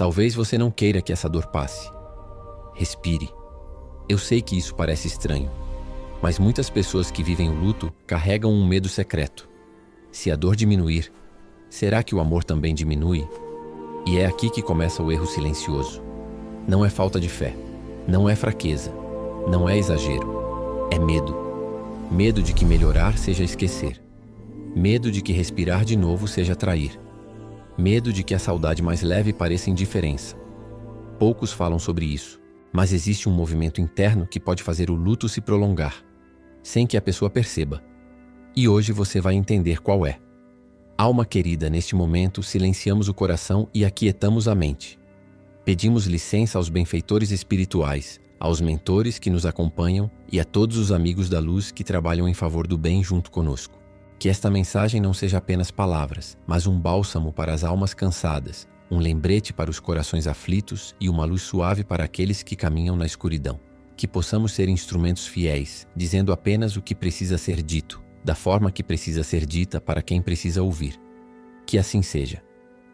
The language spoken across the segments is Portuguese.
Talvez você não queira que essa dor passe. Respire. Eu sei que isso parece estranho, mas muitas pessoas que vivem o luto carregam um medo secreto. Se a dor diminuir, será que o amor também diminui? E é aqui que começa o erro silencioso. Não é falta de fé, não é fraqueza, não é exagero. É medo. Medo de que melhorar seja esquecer. Medo de que respirar de novo seja trair. Medo de que a saudade mais leve pareça indiferença. Poucos falam sobre isso, mas existe um movimento interno que pode fazer o luto se prolongar, sem que a pessoa perceba. E hoje você vai entender qual é. Alma querida, neste momento silenciamos o coração e aquietamos a mente. Pedimos licença aos benfeitores espirituais, aos mentores que nos acompanham e a todos os amigos da luz que trabalham em favor do bem junto conosco. Que esta mensagem não seja apenas palavras, mas um bálsamo para as almas cansadas, um lembrete para os corações aflitos e uma luz suave para aqueles que caminham na escuridão. Que possamos ser instrumentos fiéis, dizendo apenas o que precisa ser dito, da forma que precisa ser dita para quem precisa ouvir. Que assim seja.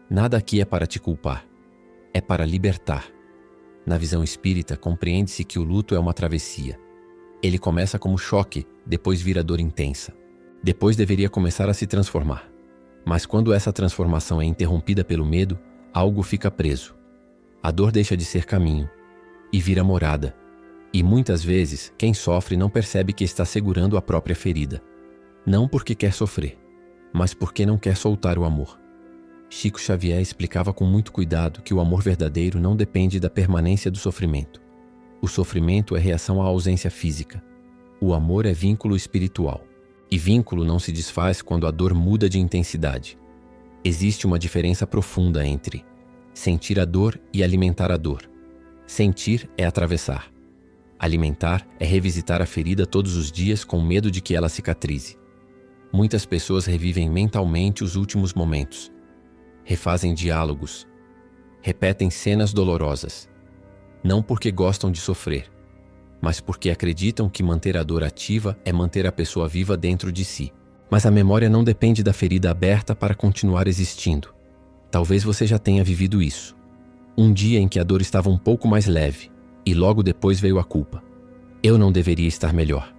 Nada aqui é para te culpar, é para libertar. Na visão espírita, compreende-se que o luto é uma travessia. Ele começa como choque, depois vira dor intensa. Depois deveria começar a se transformar. Mas quando essa transformação é interrompida pelo medo, algo fica preso. A dor deixa de ser caminho e vira morada. E muitas vezes, quem sofre não percebe que está segurando a própria ferida. Não porque quer sofrer, mas porque não quer soltar o amor. Chico Xavier explicava com muito cuidado que o amor verdadeiro não depende da permanência do sofrimento. O sofrimento é reação à ausência física. O amor é vínculo espiritual. E vínculo não se desfaz quando a dor muda de intensidade. Existe uma diferença profunda entre sentir a dor e alimentar a dor. Sentir é atravessar. Alimentar é revisitar a ferida todos os dias com medo de que ela cicatrize. Muitas pessoas revivem mentalmente os últimos momentos. Refazem diálogos. Repetem cenas dolorosas. Não porque gostam de sofrer, mas porque acreditam que manter a dor ativa é manter a pessoa viva dentro de si. Mas a memória não depende da ferida aberta para continuar existindo. Talvez você já tenha vivido isso. Um dia em que a dor estava um pouco mais leve, e logo depois veio a culpa. Eu não deveria estar melhor.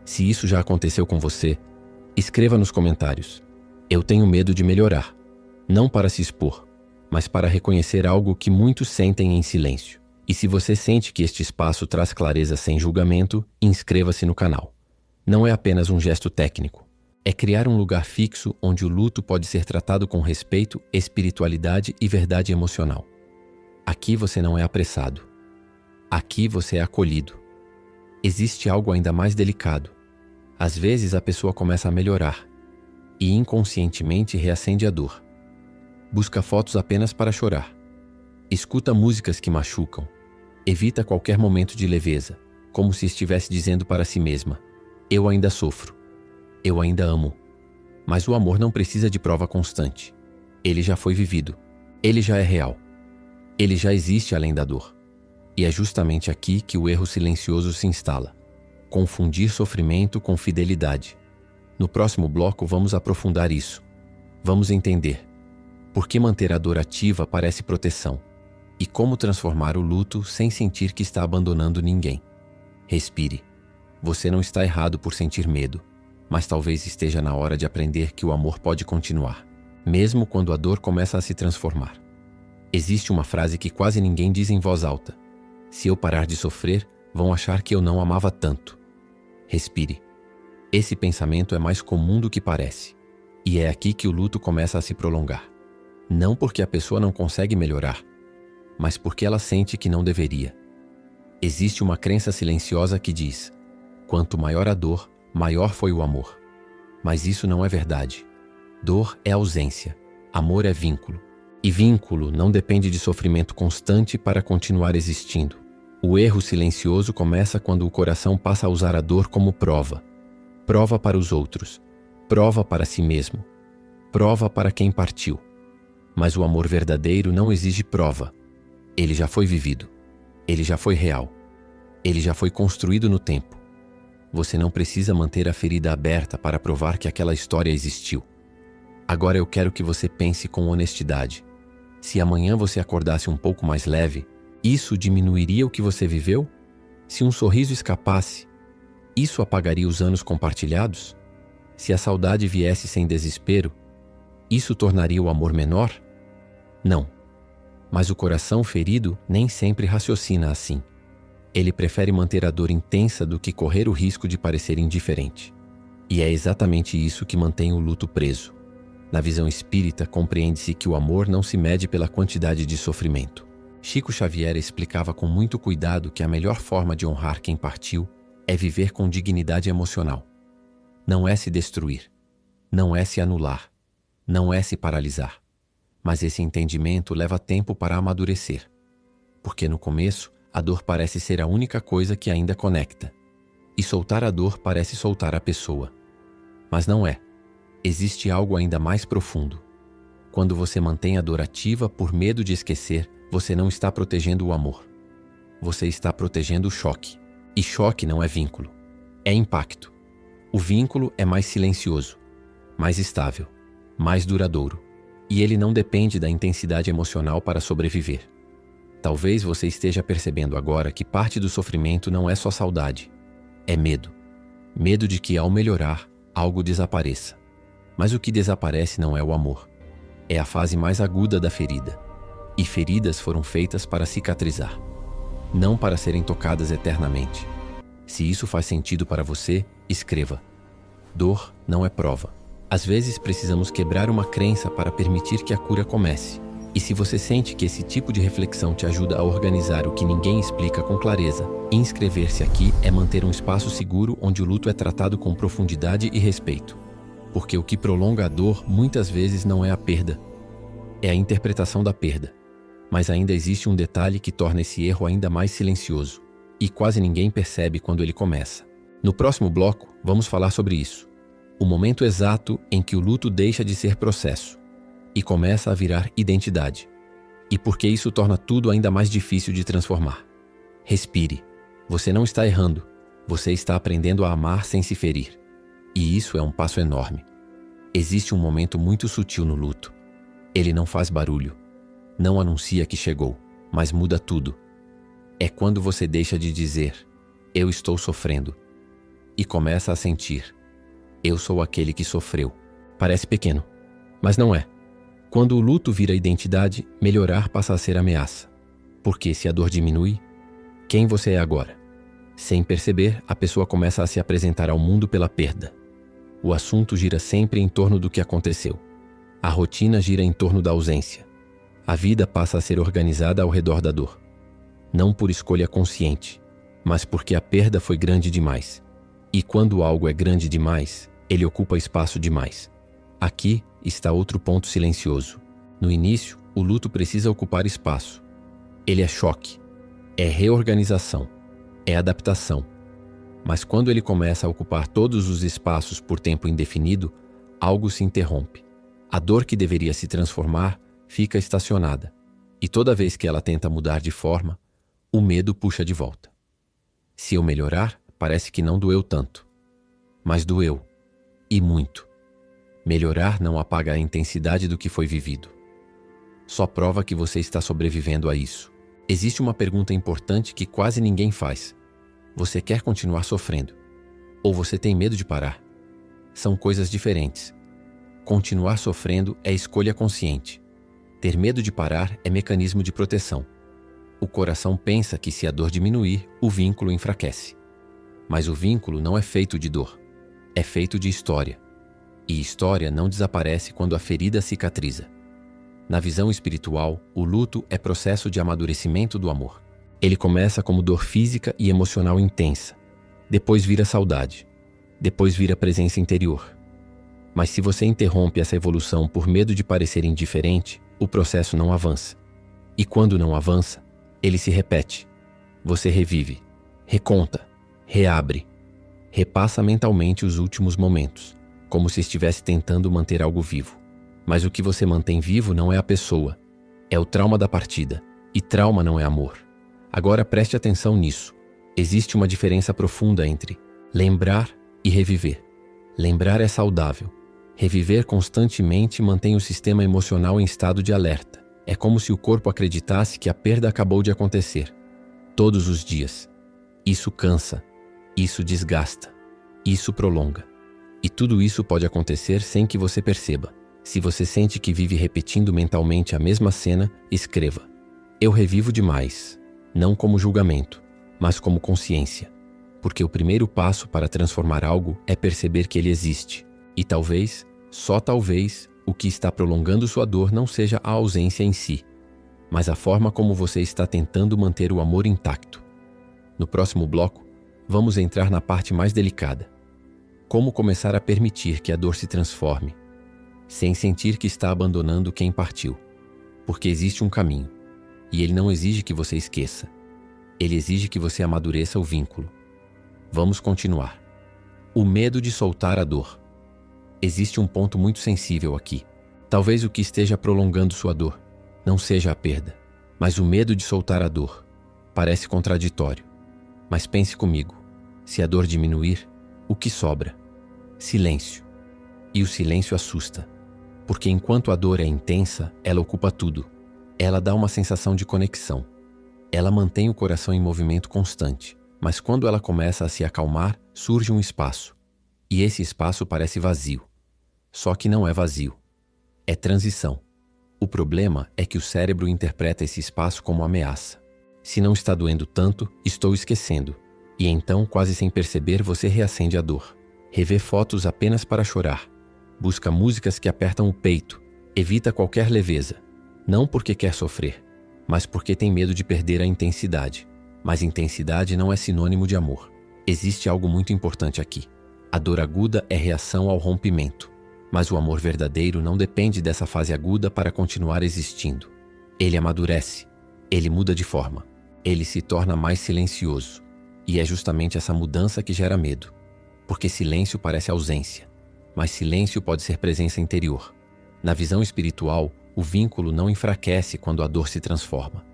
Se isso já aconteceu com você, escreva nos comentários. Eu tenho medo de melhorar. Não para se expor, mas para reconhecer algo que muitos sentem em silêncio. E se você sente que este espaço traz clareza sem julgamento, inscreva-se no canal. Não é apenas um gesto técnico. É criar um lugar fixo onde o luto pode ser tratado com respeito, espiritualidade e verdade emocional. Aqui você não é apressado. Aqui você é acolhido. Existe algo ainda mais delicado. Às vezes a pessoa começa a melhorar e inconscientemente reacende a dor. Busca fotos apenas para chorar. Escuta músicas que machucam. Evita qualquer momento de leveza, como se estivesse dizendo para si mesma: eu ainda sofro. Eu ainda amo. Mas o amor não precisa de prova constante. Ele já foi vivido. Ele já é real. Ele já existe além da dor. E é justamente aqui que o erro silencioso se instala. Confundir sofrimento com fidelidade. No próximo bloco vamos aprofundar isso. Vamos entender por que manter a dor ativa parece proteção e como transformar o luto sem sentir que está abandonando ninguém. Respire. Você não está errado por sentir medo, mas talvez esteja na hora de aprender que o amor pode continuar, mesmo quando a dor começa a se transformar. Existe uma frase que quase ninguém diz em voz alta: se eu parar de sofrer, vão achar que eu não amava tanto. Respire. Esse pensamento é mais comum do que parece. E é aqui que o luto começa a se prolongar. Não porque a pessoa não consegue melhorar, mas porque ela sente que não deveria. Existe uma crença silenciosa que diz: quanto maior a dor, maior foi o amor. Mas isso não é verdade. Dor é ausência, amor é vínculo. E vínculo não depende de sofrimento constante para continuar existindo. O erro silencioso começa quando o coração passa a usar a dor como prova. Prova para os outros, prova para si mesmo, prova para quem partiu. Mas o amor verdadeiro não exige prova. Ele já foi vivido. Ele já foi real. Ele já foi construído no tempo. Você não precisa manter a ferida aberta para provar que aquela história existiu. Agora eu quero que você pense com honestidade. Se amanhã você acordasse um pouco mais leve, isso diminuiria o que você viveu? Se um sorriso escapasse, isso apagaria os anos compartilhados? Se a saudade viesse sem desespero, isso tornaria o amor menor? Não. Mas o coração ferido nem sempre raciocina assim. Ele prefere manter a dor intensa do que correr o risco de parecer indiferente. E é exatamente isso que mantém o luto preso. Na visão espírita, compreende-se que o amor não se mede pela quantidade de sofrimento. Chico Xavier explicava com muito cuidado que a melhor forma de honrar quem partiu é viver com dignidade emocional. Não é se destruir, não é se anular, não é se paralisar. Mas esse entendimento leva tempo para amadurecer. Porque no começo, a dor parece ser a única coisa que ainda conecta. E soltar a dor parece soltar a pessoa. Mas não é. Existe algo ainda mais profundo. Quando você mantém a dor ativa por medo de esquecer, você não está protegendo o amor. Você está protegendo o choque. E choque não é vínculo. É impacto. O vínculo é mais silencioso, mais estável, mais duradouro. E ele não depende da intensidade emocional para sobreviver. Talvez você esteja percebendo agora que parte do sofrimento não é só saudade. É medo. Medo de que, ao melhorar, algo desapareça. Mas o que desaparece não é o amor. É a fase mais aguda da ferida. E feridas foram feitas para cicatrizar, não para serem tocadas eternamente. Se isso faz sentido para você, escreva. Dor não é prova. Às vezes precisamos quebrar uma crença para permitir que a cura comece. E se você sente que esse tipo de reflexão te ajuda a organizar o que ninguém explica com clareza, inscrever-se aqui é manter um espaço seguro onde o luto é tratado com profundidade e respeito. Porque o que prolonga a dor muitas vezes não é a perda, é a interpretação da perda. Mas ainda existe um detalhe que torna esse erro ainda mais silencioso, e quase ninguém percebe quando ele começa. No próximo bloco, vamos falar sobre isso. O momento exato em que o luto deixa de ser processo e começa a virar identidade. E por que isso torna tudo ainda mais difícil de transformar. Respire. Você não está errando. Você está aprendendo a amar sem se ferir. E isso é um passo enorme. Existe um momento muito sutil no luto. Ele não faz barulho. Não anuncia que chegou, mas muda tudo. É quando você deixa de dizer, eu estou sofrendo, e começa a sentir, eu sou aquele que sofreu. Parece pequeno, mas não é. Quando o luto vira identidade, melhorar passa a ser ameaça. Porque se a dor diminui, quem você é agora? Sem perceber, a pessoa começa a se apresentar ao mundo pela perda. O assunto gira sempre em torno do que aconteceu. A rotina gira em torno da ausência. A vida passa a ser organizada ao redor da dor. Não por escolha consciente, mas porque a perda foi grande demais. E quando algo é grande demais, ele ocupa espaço demais. Aqui está outro ponto silencioso. No início, o luto precisa ocupar espaço. Ele é choque, é reorganização, é adaptação. Mas quando ele começa a ocupar todos os espaços por tempo indefinido, algo se interrompe. A dor que deveria se transformar fica estacionada, e toda vez que ela tenta mudar de forma, o medo puxa de volta. Se eu melhorar, parece que não doeu tanto. Mas doeu, e muito. Melhorar não apaga a intensidade do que foi vivido. Só prova que você está sobrevivendo a isso. Existe uma pergunta importante que quase ninguém faz. Você quer continuar sofrendo? Ou você tem medo de parar? São coisas diferentes. Continuar sofrendo é escolha consciente. Ter medo de parar é mecanismo de proteção. O coração pensa que se a dor diminuir, o vínculo enfraquece. Mas o vínculo não é feito de dor. É feito de história. E história não desaparece quando a ferida cicatriza. Na visão espiritual, o luto é processo de amadurecimento do amor. Ele começa como dor física e emocional intensa. Depois vira saudade. Depois vira presença interior. Mas se você interrompe essa evolução por medo de parecer indiferente, o processo não avança. E quando não avança, ele se repete. Você revive, reconta, reabre, repassa mentalmente os últimos momentos, como se estivesse tentando manter algo vivo. Mas o que você mantém vivo não é a pessoa, é o trauma da partida. E trauma não é amor. Agora preste atenção nisso. Existe uma diferença profunda entre lembrar e reviver. Lembrar é saudável. Reviver constantemente mantém o sistema emocional em estado de alerta. É como se o corpo acreditasse que a perda acabou de acontecer. Todos os dias. Isso cansa. Isso desgasta. Isso prolonga. E tudo isso pode acontecer sem que você perceba. Se você sente que vive repetindo mentalmente a mesma cena, escreva: eu revivo demais. Não como julgamento, mas como consciência. Porque o primeiro passo para transformar algo é perceber que ele existe. E talvez, só talvez, o que está prolongando sua dor não seja a ausência em si, mas a forma como você está tentando manter o amor intacto. No próximo bloco, vamos entrar na parte mais delicada. Como começar a permitir que a dor se transforme, sem sentir que está abandonando quem partiu. Porque existe um caminho, e ele não exige que você esqueça. Ele exige que você amadureça o vínculo. Vamos continuar. O medo de soltar a dor. Existe um ponto muito sensível aqui. Talvez o que esteja prolongando sua dor não seja a perda, mas o medo de soltar a dor. Parece contraditório. Mas pense comigo. Se a dor diminuir, o que sobra? Silêncio. E o silêncio assusta. Porque enquanto a dor é intensa, ela ocupa tudo. Ela dá uma sensação de conexão. Ela mantém o coração em movimento constante. Mas quando ela começa a se acalmar, surge um espaço. E esse espaço parece vazio. Só que não é vazio. É transição. O problema é que o cérebro interpreta esse espaço como ameaça. Se não está doendo tanto, estou esquecendo. E então, quase sem perceber, você reacende a dor. Revê fotos apenas para chorar. Busca músicas que apertam o peito. Evita qualquer leveza. Não porque quer sofrer, mas porque tem medo de perder a intensidade. Mas intensidade não é sinônimo de amor. Existe algo muito importante aqui. A dor aguda é reação ao rompimento. Mas o amor verdadeiro não depende dessa fase aguda para continuar existindo. Ele amadurece. Ele muda de forma. Ele se torna mais silencioso. E é justamente essa mudança que gera medo. Porque silêncio parece ausência. Mas silêncio pode ser presença interior. Na visão espiritual, o vínculo não enfraquece quando a dor se transforma.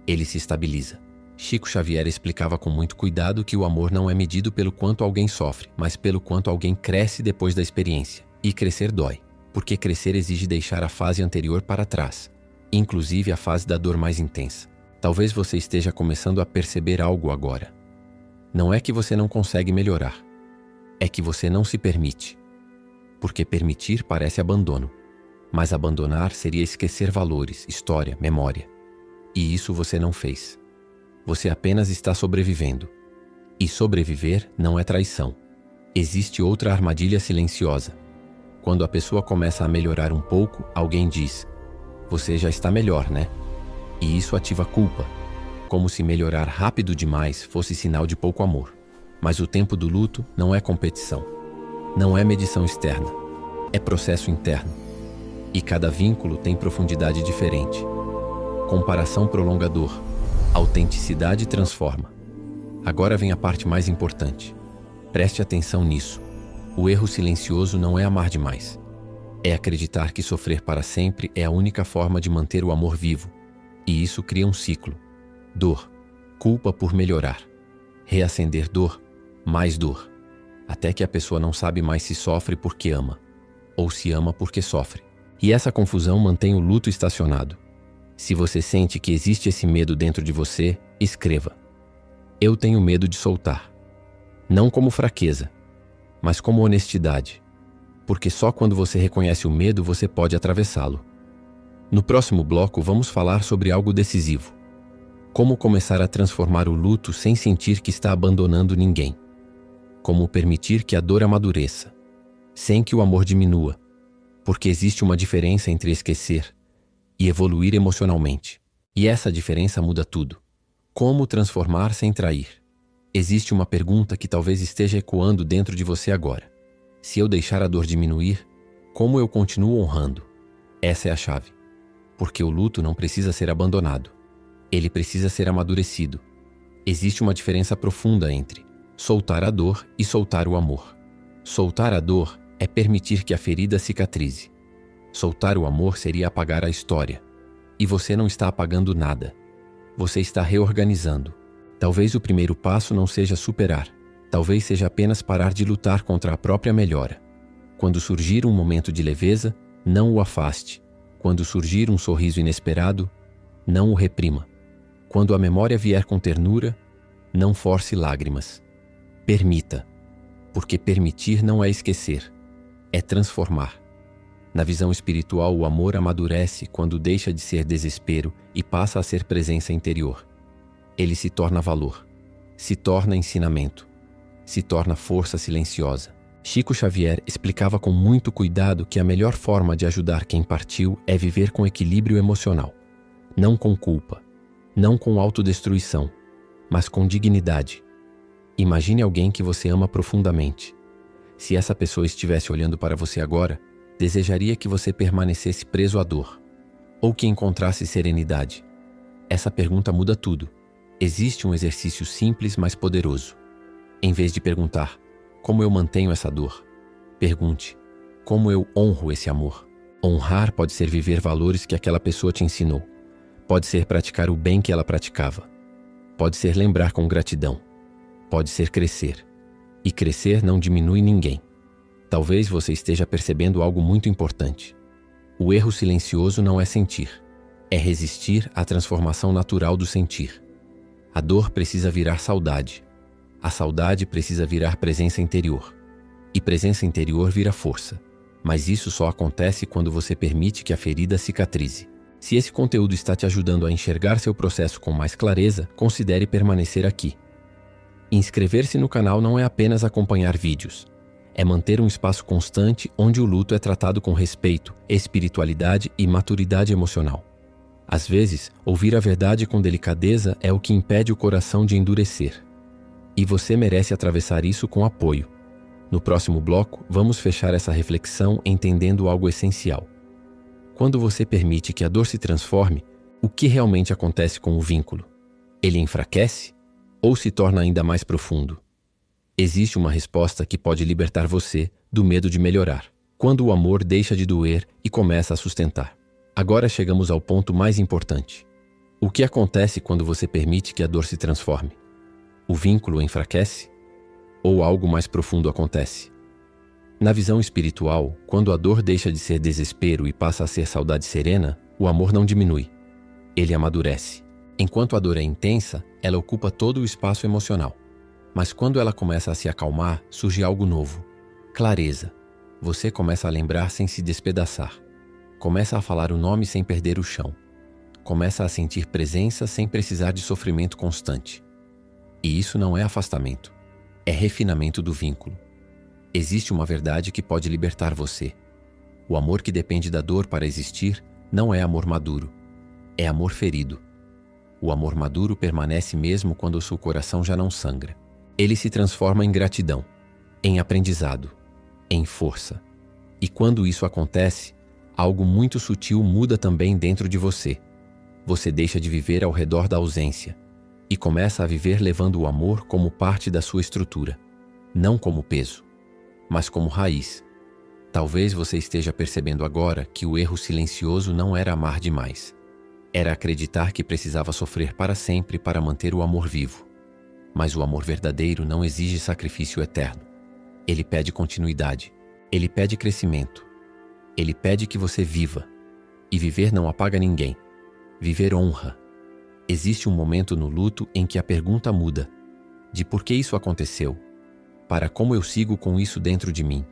Ele se estabiliza. Chico Xavier explicava com muito cuidado que o amor não é medido pelo quanto alguém sofre, mas pelo quanto alguém cresce depois da experiência. E crescer dói, porque crescer exige deixar a fase anterior para trás, inclusive a fase da dor mais intensa. Talvez você esteja começando a perceber algo agora. Não é que você não consegue melhorar, é que você não se permite. Porque permitir parece abandono, mas abandonar seria esquecer valores, história, memória. E isso você não fez. Você apenas está sobrevivendo. E sobreviver não é traição. Existe outra armadilha silenciosa. Quando a pessoa começa a melhorar um pouco, alguém diz: você já está melhor, né? E isso ativa a culpa, como se melhorar rápido demais fosse sinal de pouco amor. Mas o tempo do luto não é competição. Não é medição externa. É processo interno. E cada vínculo tem profundidade diferente. Comparação prolonga a dor. Autenticidade transforma. Agora vem a parte mais importante. Preste atenção nisso. O erro silencioso não é amar demais. É acreditar que sofrer para sempre é a única forma de manter o amor vivo. E isso cria um ciclo. Dor. Culpa por melhorar. Reacender dor. Mais dor. Até que a pessoa não sabe mais se sofre porque ama. Ou se ama porque sofre. E essa confusão mantém o luto estacionado. Se você sente que existe esse medo dentro de você, escreva: eu tenho medo de soltar. Não como fraqueza, mas como honestidade. Porque só quando você reconhece o medo, você pode atravessá-lo. No próximo bloco, vamos falar sobre algo decisivo. Como começar a transformar o luto sem sentir que está abandonando ninguém. Como permitir que a dor amadureça, sem que o amor diminua. Porque existe uma diferença entre esquecer e evoluir emocionalmente. E essa diferença muda tudo. Como transformar sem trair? Existe uma pergunta que talvez esteja ecoando dentro de você agora. Se eu deixar a dor diminuir, como eu continuo honrando? Essa é a chave. Porque o luto não precisa ser abandonado. Ele precisa ser amadurecido. Existe uma diferença profunda entre soltar a dor e soltar o amor. Soltar a dor é permitir que a ferida cicatrize. Soltar o amor seria apagar a história. E você não está apagando nada. Você está reorganizando. Talvez o primeiro passo não seja superar. Talvez seja apenas parar de lutar contra a própria melhora. Quando surgir um momento de leveza, não o afaste. Quando surgir um sorriso inesperado, não o reprima. Quando a memória vier com ternura, não force lágrimas. Permita, porque permitir não é esquecer, é transformar. Na visão espiritual, o amor amadurece quando deixa de ser desespero e passa a ser presença interior. Ele se torna valor, se torna ensinamento, se torna força silenciosa. Chico Xavier explicava com muito cuidado que a melhor forma de ajudar quem partiu é viver com equilíbrio emocional, não com culpa, não com autodestruição, mas com dignidade. Imagine alguém que você ama profundamente. Se essa pessoa estivesse olhando para você agora, desejaria que você permanecesse preso à dor, ou que encontrasse serenidade. Essa pergunta muda tudo. Existe um exercício simples, mas poderoso. Em vez de perguntar, como eu mantenho essa dor? Pergunte, como eu honro esse amor? Honrar pode ser viver valores que aquela pessoa te ensinou. Pode ser praticar o bem que ela praticava. Pode ser lembrar com gratidão. Pode ser crescer. E crescer não diminui ninguém. Talvez você esteja percebendo algo muito importante. O erro silencioso não é sentir. É resistir à transformação natural do sentir. A dor precisa virar saudade. A saudade precisa virar presença interior. E presença interior vira força. Mas isso só acontece quando você permite que a ferida cicatrize. Se esse conteúdo está te ajudando a enxergar seu processo com mais clareza, considere permanecer aqui. Inscrever-se no canal não é apenas acompanhar vídeos. É manter um espaço constante onde o luto é tratado com respeito, espiritualidade e maturidade emocional. Às vezes, ouvir a verdade com delicadeza é o que impede o coração de endurecer. E você merece atravessar isso com apoio. No próximo bloco, vamos fechar essa reflexão entendendo algo essencial. Quando você permite que a dor se transforme, o que realmente acontece com o vínculo? Ele enfraquece ou se torna ainda mais profundo? Existe uma resposta que pode libertar você do medo de melhorar, quando o amor deixa de doer e começa a sustentar. Agora chegamos ao ponto mais importante. O que acontece quando você permite que a dor se transforme? O vínculo enfraquece? Ou algo mais profundo acontece? Na visão espiritual, quando a dor deixa de ser desespero e passa a ser saudade serena, o amor não diminui. Ele amadurece. Enquanto a dor é intensa, ela ocupa todo o espaço emocional. Mas quando ela começa a se acalmar, surge algo novo. Clareza. Você começa a lembrar sem se despedaçar. Começa a falar o nome sem perder o chão. Começa a sentir presença sem precisar de sofrimento constante. E isso não é afastamento. É refinamento do vínculo. Existe uma verdade que pode libertar você. O amor que depende da dor para existir não é amor maduro. É amor ferido. O amor maduro permanece mesmo quando o seu coração já não sangra. Ele se transforma em gratidão, em aprendizado, em força. E quando isso acontece, algo muito sutil muda também dentro de você. Você deixa de viver ao redor da ausência e começa a viver levando o amor como parte da sua estrutura, não como peso, mas como raiz. Talvez você esteja percebendo agora que o erro silencioso não era amar demais. Era acreditar que precisava sofrer para sempre para manter o amor vivo. Mas o amor verdadeiro não exige sacrifício eterno. Ele pede continuidade. Ele pede crescimento. Ele pede que você viva. E viver não apaga ninguém. Viver honra. Existe um momento no luto em que a pergunta muda. De por que isso aconteceu? Para como eu sigo com isso dentro de mim?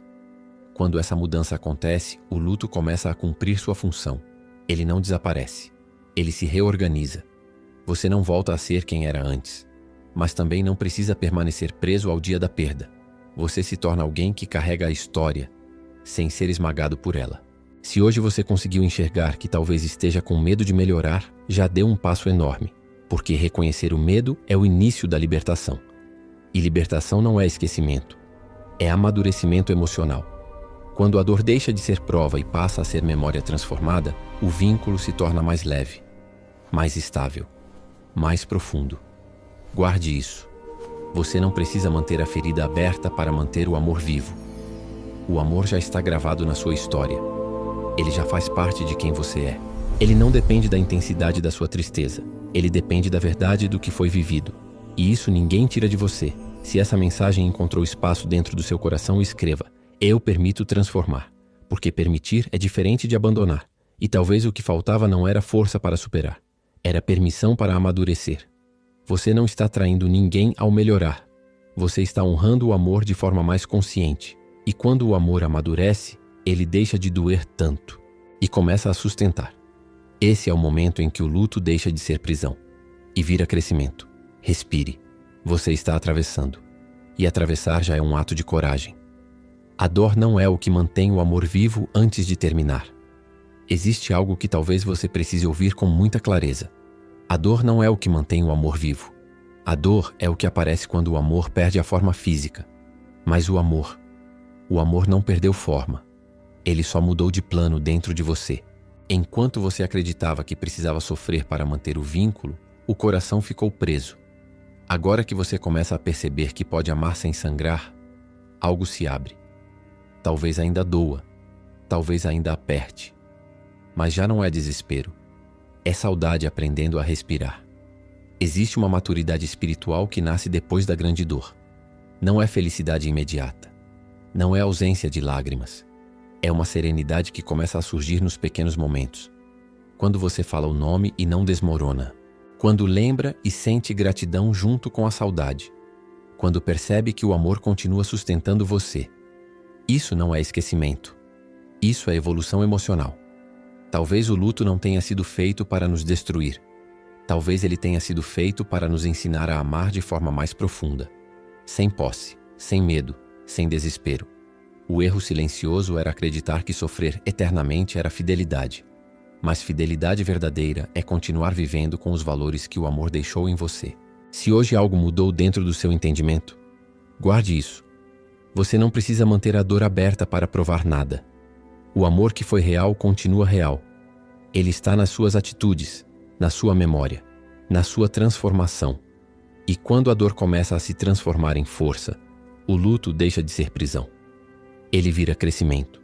Quando essa mudança acontece, o luto começa a cumprir sua função. Ele não desaparece. Ele se reorganiza. Você não volta a ser quem era antes. Mas também não precisa permanecer preso ao dia da perda. Você se torna alguém que carrega a história, sem ser esmagado por ela. Se hoje você conseguiu enxergar que talvez esteja com medo de melhorar, já deu um passo enorme, porque reconhecer o medo é o início da libertação. E libertação não é esquecimento, é amadurecimento emocional. Quando a dor deixa de ser prova e passa a ser memória transformada, o vínculo se torna mais leve, mais estável, mais profundo. Guarde isso. Você não precisa manter a ferida aberta para manter o amor vivo. O amor já está gravado na sua história. Ele já faz parte de quem você é. Ele não depende da intensidade da sua tristeza. Ele depende da verdade do que foi vivido. E isso ninguém tira de você. Se essa mensagem encontrou espaço dentro do seu coração, escreva: Eu permito transformar. Porque permitir é diferente de abandonar. E talvez o que faltava não era força para superar, era permissão para amadurecer. Você não está traindo ninguém ao melhorar. Você está honrando o amor de forma mais consciente. E quando o amor amadurece, ele deixa de doer tanto e começa a sustentar. Esse é o momento em que o luto deixa de ser prisão e vira crescimento. Respire. Você está atravessando. E atravessar já é um ato de coragem. A dor não é o que mantém o amor vivo antes de terminar. Existe algo que talvez você precise ouvir com muita clareza. A dor não é o que mantém o amor vivo. A dor é o que aparece quando o amor perde a forma física. Mas o amor não perdeu forma. Ele só mudou de plano dentro de você. Enquanto você acreditava que precisava sofrer para manter o vínculo, o coração ficou preso. Agora que você começa a perceber que pode amar sem sangrar, algo se abre. Talvez ainda doa, talvez ainda aperte. Mas já não é desespero. É saudade aprendendo a respirar. Existe uma maturidade espiritual que nasce depois da grande dor. Não é felicidade imediata. Não é ausência de lágrimas. É uma serenidade que começa a surgir nos pequenos momentos. Quando você fala o nome e não desmorona. Quando lembra e sente gratidão junto com a saudade. Quando percebe que o amor continua sustentando você. Isso não é esquecimento. Isso é evolução emocional. Talvez o luto não tenha sido feito para nos destruir. Talvez ele tenha sido feito para nos ensinar a amar de forma mais profunda. Sem posse, sem medo, sem desespero. O erro silencioso era acreditar que sofrer eternamente era fidelidade. Mas fidelidade verdadeira é continuar vivendo com os valores que o amor deixou em você. Se hoje algo mudou dentro do seu entendimento, guarde isso. Você não precisa manter a dor aberta para provar nada. O amor que foi real continua real. Ele está nas suas atitudes, na sua memória, na sua transformação. E quando a dor começa a se transformar em força, o luto deixa de ser prisão. Ele vira crescimento.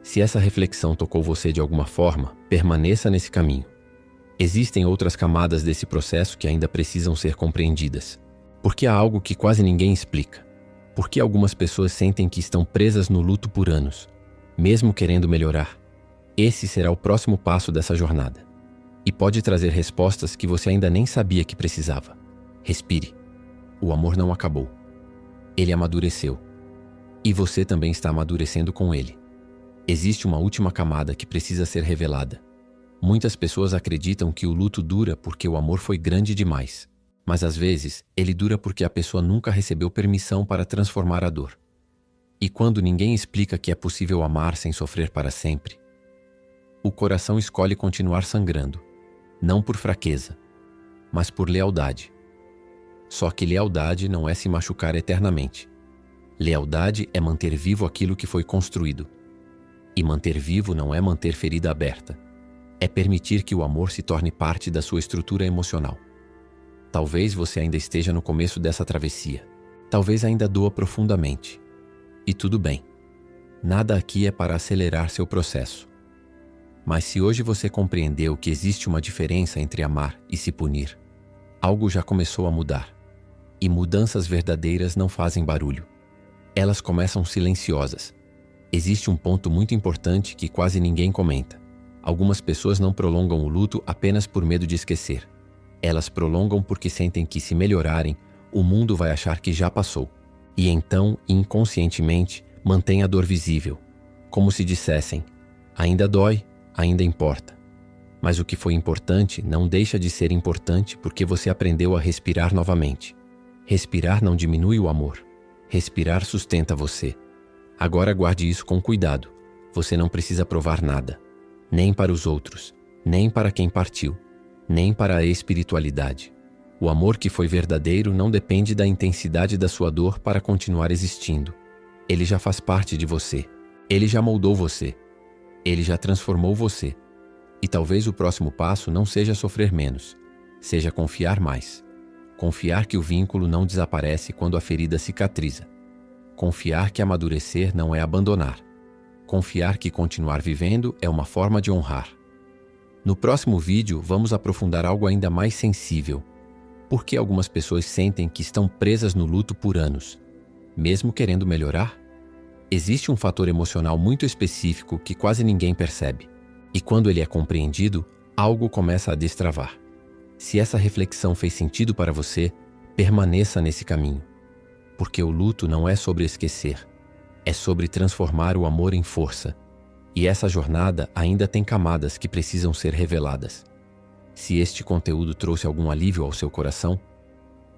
Se essa reflexão tocou você de alguma forma, permaneça nesse caminho. Existem outras camadas desse processo que ainda precisam ser compreendidas. Porque há algo que quase ninguém explica. Por que algumas pessoas sentem que estão presas no luto por anos, mesmo querendo melhorar? Esse será o próximo passo dessa jornada. E pode trazer respostas que você ainda nem sabia que precisava. Respire. O amor não acabou. Ele amadureceu. E você também está amadurecendo com ele. Existe uma última camada que precisa ser revelada. Muitas pessoas acreditam que o luto dura porque o amor foi grande demais. Mas às vezes, ele dura porque a pessoa nunca recebeu permissão para transformar a dor. E quando ninguém explica que é possível amar sem sofrer para sempre, o coração escolhe continuar sangrando, não por fraqueza, mas por lealdade. Só que lealdade não é se machucar eternamente. Lealdade é manter vivo aquilo que foi construído. E manter vivo não é manter ferida aberta. É permitir que o amor se torne parte da sua estrutura emocional. Talvez você ainda esteja no começo dessa travessia. Talvez ainda doa profundamente. E tudo bem. Nada aqui é para acelerar seu processo. Mas se hoje você compreendeu que existe uma diferença entre amar e se punir, algo já começou a mudar. E mudanças verdadeiras não fazem barulho. Elas começam silenciosas. Existe um ponto muito importante que quase ninguém comenta. Algumas pessoas não prolongam o luto apenas por medo de esquecer. Elas prolongam porque sentem que, se melhorarem, o mundo vai achar que já passou. E então, inconscientemente, mantém a dor visível. Como se dissessem, ainda dói, ainda importa. Mas o que foi importante não deixa de ser importante porque você aprendeu a respirar novamente. Respirar não diminui o amor. Respirar sustenta você. Agora guarde isso com cuidado. Você não precisa provar nada. Nem para os outros, nem para quem partiu. Nem para a espiritualidade. O amor que foi verdadeiro não depende da intensidade da sua dor para continuar existindo. Ele já faz parte de você. Ele já moldou você. Ele já transformou você. E talvez o próximo passo não seja sofrer menos, seja confiar mais. Confiar que o vínculo não desaparece quando a ferida cicatriza. Confiar que amadurecer não é abandonar. Confiar que continuar vivendo é uma forma de honrar. No próximo vídeo, vamos aprofundar algo ainda mais sensível. Por que algumas pessoas sentem que estão presas no luto por anos, mesmo querendo melhorar? Existe um fator emocional muito específico que quase ninguém percebe. E quando ele é compreendido, algo começa a destravar. Se essa reflexão fez sentido para você, permaneça nesse caminho. Porque o luto não é sobre esquecer, é sobre transformar o amor em força. E essa jornada ainda tem camadas que precisam ser reveladas. Se este conteúdo trouxe algum alívio ao seu coração,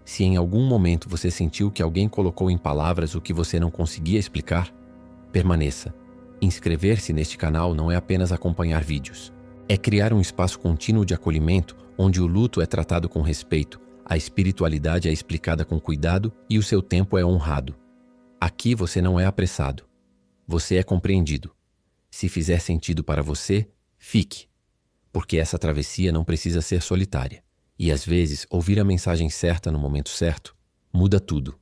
se em algum momento você sentiu que alguém colocou em palavras o que você não conseguia explicar, permaneça. Inscrever-se neste canal não é apenas acompanhar vídeos. É criar um espaço contínuo de acolhimento onde o luto é tratado com respeito, a espiritualidade é explicada com cuidado e o seu tempo é honrado. Aqui você não é apressado. Você é compreendido. Se fizer sentido para você, fique. Porque essa travessia não precisa ser solitária. E às vezes, ouvir a mensagem certa no momento certo muda tudo.